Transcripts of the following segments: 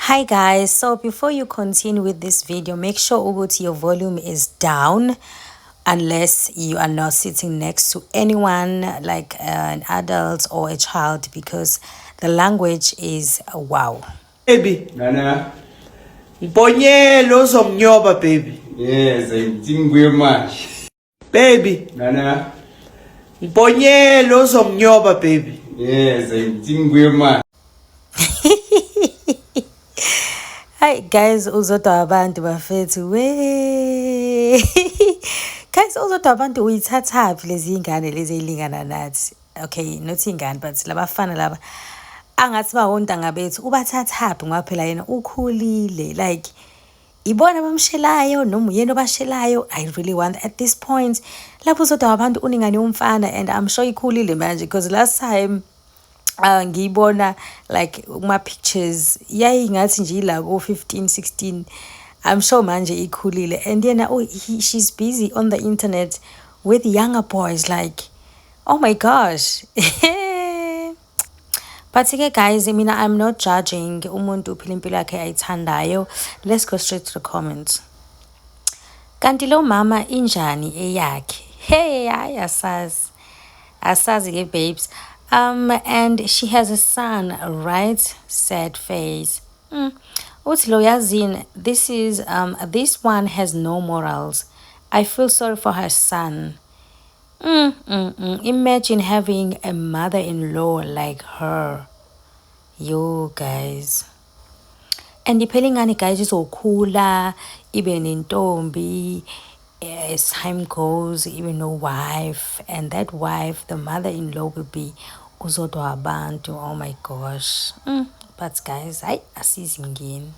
Hi guys, so before you continue with this video, make sure ukuthi your volume is down unless you are not sitting next to anyone like an adult or a child, because the language is wow. Baby, Nana. Mponyelo uzongiyoba baby. Yes, I'm thinking much. Baby, Nana. Mponyelo uzongiyoba baby. Yes, I'm thinking much. Hi guys, uzodwa abantu bafethu we. Guys, uzodwa abantu uyithathaphi lezi ingane lezi ezilingana nathi. Okay, not ingane but labafana laba angathi bawontanga bethu ubathathaphi ngoba phela yena ukhulile, like ibona bamshelayo noma uyena obashelayo. I really want at this point lapho uzodwa abantu uningane yomfana, and I'm sure ikhulile manje because last time ngiyibona like uma pictures yayingathi nje ila ko 15 16. I'm sure manje ikhulile, and yena she's busy on the internet with younger boys, like oh my gosh. But ke guys, I mean, I'm not judging umuntu uphila impilo yakhe ayithandayo. Let's go straight to the comments. Kanti lo mama injani eyakhe? Hey, asazi ke babes. And she has a son, right? Sad face. Uthi lo yazini, this one has no morals. I feel sorry for her son. Imagine having a mother-in-law like her. Yo guys. And iphela ingane guys izokhula ibe nentombi. As time goes, even no wife, and that wife, the mother-in-law, will be uzodwa abantu. Oh my gosh. But guys, I asizingin.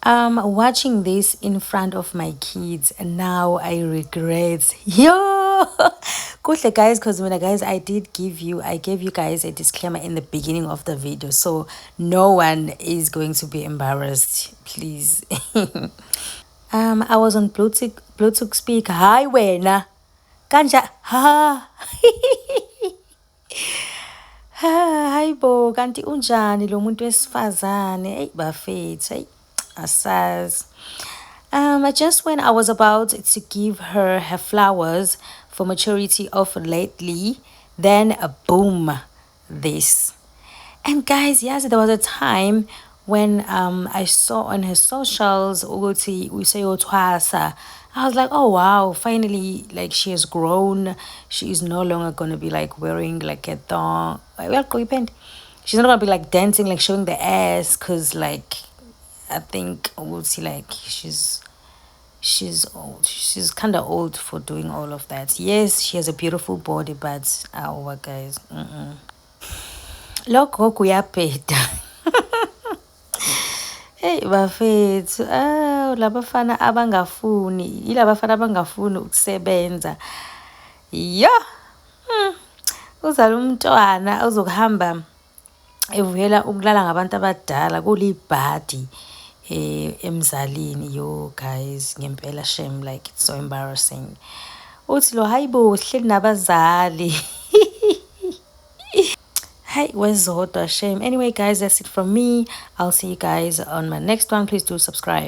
Watching this in front of my kids, and now I regret. Yo, good guys, because when guys, I gave you guys a disclaimer in the beginning of the video, so no one is going to be embarrassed, please. I was on Bluetooth speaker. Hi wena. Kanja. Ha. Hi bo, kanti unjani lo muntu wesifazane? Hey bafethu, hey asaz. Just when I was about to give her flowers for maturity of lately, then boom, this. And guys, yes, there was a time when I saw on her socials ukuthi useyotwasa. I was like, oh wow, finally, like she has grown. She is no longer gonna be like wearing like a thong. She's not gonna be like dancing, like showing the ass, cause like I think ukuthi like she's old. She's kind of old for doing all of that. Yes, she has a beautiful body, but our guys, lokho kuyabheda. Hey bafethu, labafana abangafuni, yilabafana abangafuni ukusebenza. Yo. Uzala umntwana uzokuhamba evuyela ukulala ngabantu abadala kulibhadi emzalini. Yo guys, ngempela shame, like it's so embarrassing. Uthi lo hayibo hleli nabazali. Hey, wezodwa shame. Anyway guys, that's it from me. I'll see you guys on my next one. Please do subscribe.